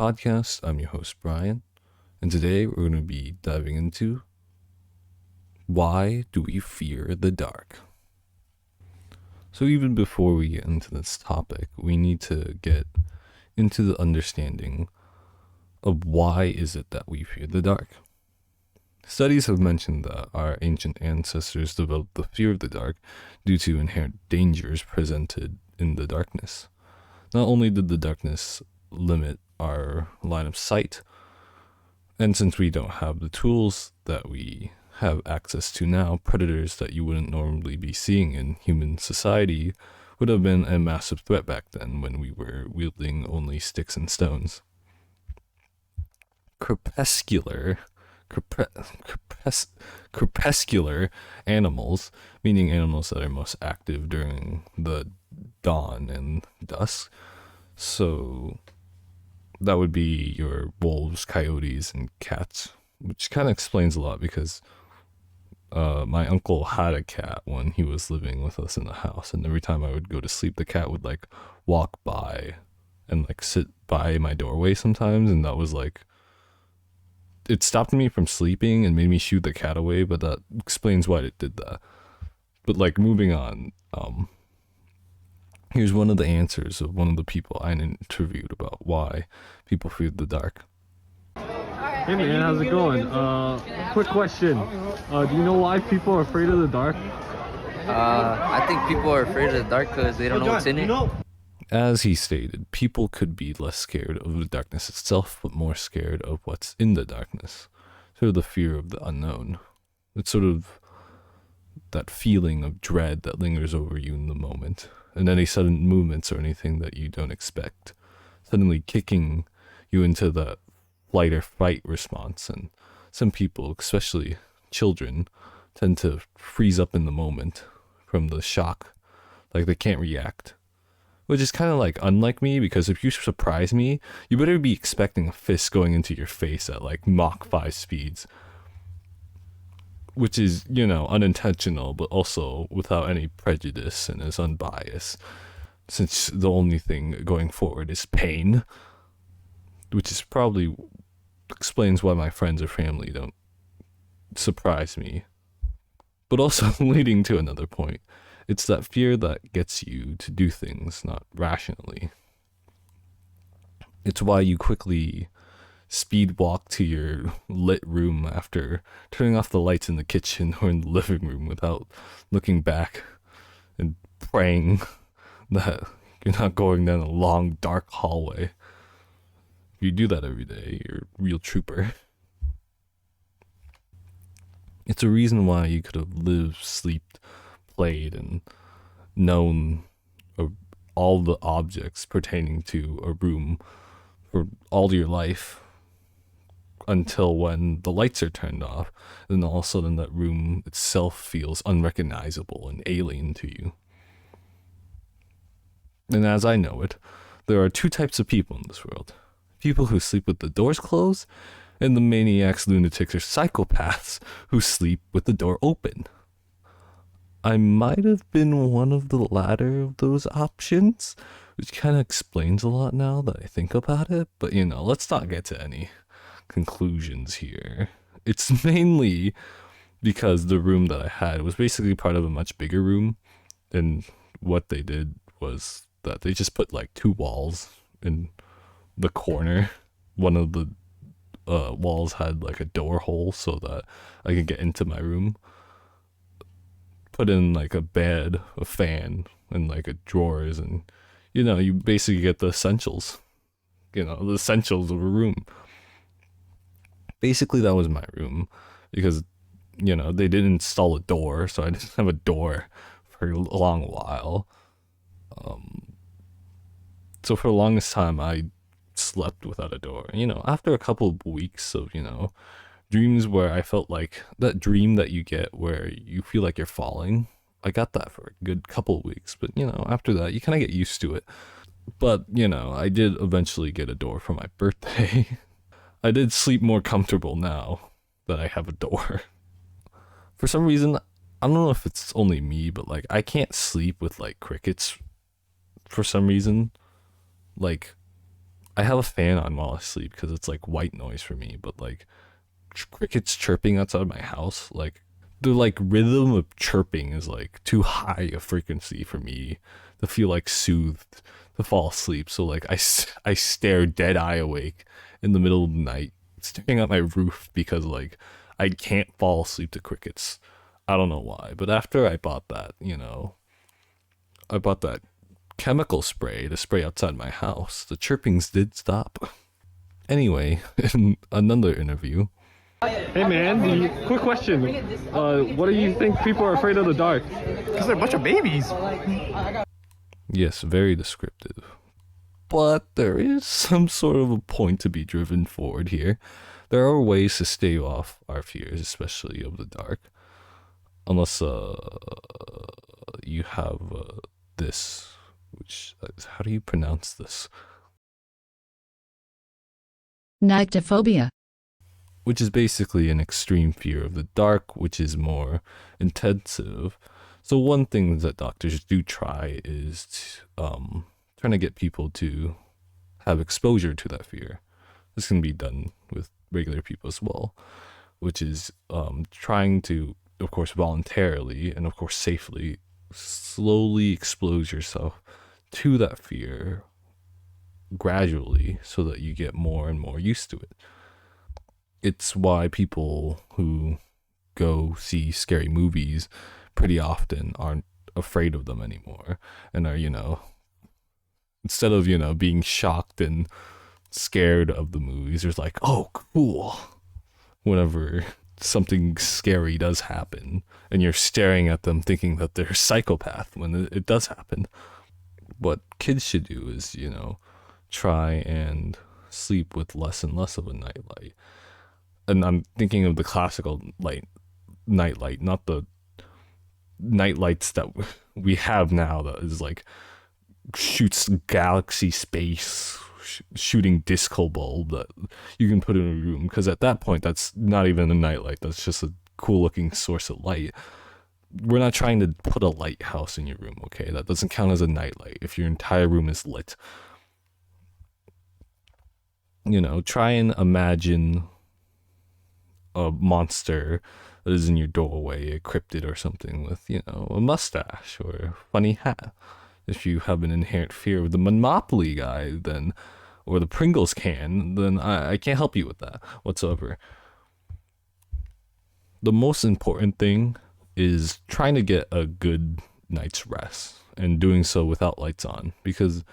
podcast. I'm your host, Bryan, and today we're going to be diving into why do we fear the dark? So, even before we get into this topic, we need to get into the understanding of why is it that we fear the dark. Studies have mentioned that our ancient ancestors developed the fear of the dark due to inherent dangers presented in the darkness. Not only did the darkness limit our line of sight, and since we don't have the tools that we have access to now, predators that you wouldn't normally be seeing in human society would have been a massive threat back then when we were wielding only sticks and stones. Crepuscular animals, meaning animals that are most active during the dawn and dusk. So that would be your wolves, coyotes, and cats, which kind of explains a lot because my uncle had a cat when he was living with us in the house, and every time I would go to sleep, the cat would like walk by and like sit by my doorway sometimes, and that was like, it stopped me from sleeping and made me shoo the cat away, but that explains why it did that. But like, moving on, here's one of the answers of one of the people I interviewed about why people fear the dark. Hey man, how's it going? Quick question. Do you know why people are afraid of the dark? I think people are afraid of the dark because they don't know what's in it. As he stated, people could be less scared of the darkness itself, but more scared of what's in the darkness. Sort of the fear of the unknown. It's sort of that feeling of dread that lingers over you in the moment, and any sudden movements or anything that you don't expect, suddenly kicking you into the flight or fight response. And some people, especially children, tend to freeze up in the moment from the shock, like they can't react. Which is kind of like unlike me, because if you surprise me, you better be expecting a fist going into your face at like Mach 5 speeds. Which is, unintentional, but also without any prejudice and is unbiased. Since the only thing going forward is pain. Which is probably explains why my friends or family don't surprise me. But also leading to another point. It's that fear that gets you to do things not rationally. It's why you quickly speed walk to your lit room after turning off the lights in the kitchen or in the living room without looking back and praying that you're not going down a long, dark hallway. If you do that every day, you're a real trooper. It's a reason why you could have lived, slept, played, and known all the objects pertaining to a room for all your life until when the lights are turned off, then all of a sudden that room itself feels unrecognizable and alien to you. And as I know it, there are two types of people in this world. People who sleep with the doors closed, and the maniacs, lunatics, or psychopaths who sleep with the door open. I might have been one of the latter of those options, which kind of explains a lot now that I think about it, but let's not get to any conclusions here. It's mainly because the room that I had was basically part of a much bigger room, and what they did was that they just put like two walls in the corner. One of the walls had like a door hole so that I could get into my room. Put in like a bed, a fan, and like a drawers, and you basically get the essentials. The essentials of a room. Basically, that was my room because they didn't install a door, so I didn't have a door for a long while. So for the longest time, I slept without a door. After a couple of weeks of dreams where I felt like that dream that you get where you feel like you're falling. I got that for a good couple of weeks, but after that you kind of get used to it. But I did eventually get a door for my birthday. I did sleep more comfortable now that I have a door. For some reason, I don't know if it's only me, but like I can't sleep with like crickets for some reason. Like I have a fan on while I sleep because it's like white noise for me, but like crickets chirping outside my house, like the like rhythm of chirping is like too high a frequency for me to feel like soothed to fall asleep. So like I stare dead eye awake in the middle of the night, staring at my roof because like I can't fall asleep to crickets. I don't know why, but after I bought that, I bought that chemical spray to spray outside my house, the chirpings did stop. Anyway, in another interview, Hey man, quick question. What do you think people are afraid of the dark? Because they're a bunch of babies. yes, very descriptive. But there is some sort of a point to be driven forward here. There are ways to stave off our fears, especially of the dark. Unless you have this, which, how do you pronounce this? Nyctophobia. Which is basically an extreme fear of the dark, which is more intensive. So one thing that doctors do try is trying to get people to have exposure to that fear. This can be done with regular people as well, which is trying to, of course, voluntarily and of course safely, slowly expose yourself to that fear gradually so that you get more and more used to it. It's why people who go see scary movies pretty often aren't afraid of them anymore and are, instead of, being shocked and scared of the movies, there's like, oh, cool. Whenever something scary does happen and you're staring at them thinking that they're a psychopath when it does happen. What kids should do is, try and sleep with less and less of a nightlight. And I'm thinking of the classical nightlight, not the nightlights that we have now that is like shoots galaxy space shooting disco bulb that you can put in a room, because at that point that's not even a nightlight, that's just a cool looking source of light. We're not trying to put a lighthouse in your room, okay? That doesn't count as a nightlight if your entire room is lit. Try and imagine a monster that is in your doorway, a cryptid or something with, a mustache or a funny hat. If you have an inherent fear of the Monopoly guy, then, or the Pringles can, then I can't help you with that whatsoever. The most important thing is trying to get a good night's rest and doing so without lights on, because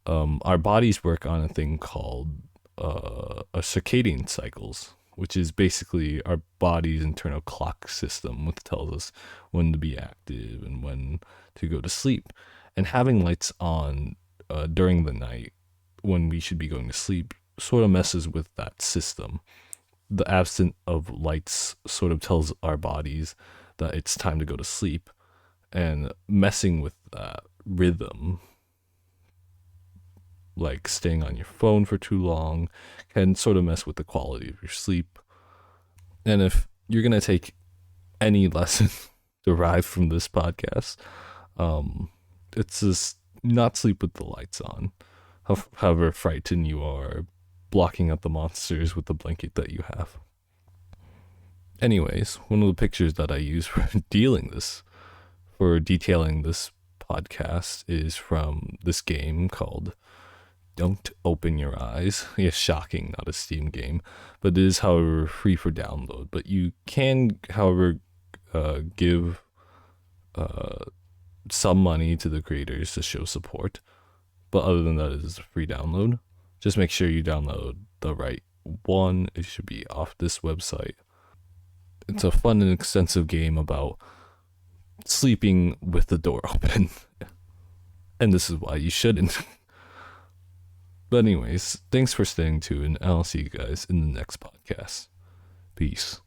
our bodies work on a thing called a circadian cycles, which is basically our body's internal clock system, which tells us when to be active and when to go to sleep. And having lights on during the night when we should be going to sleep sort of messes with that system. The absence of lights sort of tells our bodies that it's time to go to sleep, and messing with that rhythm, like staying on your phone for too long, can sort of mess with the quality of your sleep. And if you're going to take any lesson derived from this podcast, it's just not sleep with the lights on, however frightened you are blocking out the monsters with the blanket that you have. Anyways, one of the pictures that I use for detailing this podcast is from this game called Don't Open Your Eyes. Yes, shocking, not a Steam game, but it is, however, free for download. But you can, however, give some money to the creators to show support. But other than that, it is a free download. Just make sure you download the right one. It should be off this website. It's a fun and extensive game about sleeping with the door open. And this is why you shouldn't. But anyways, thanks for staying tuned, and I'll see you guys in the next podcast. Peace.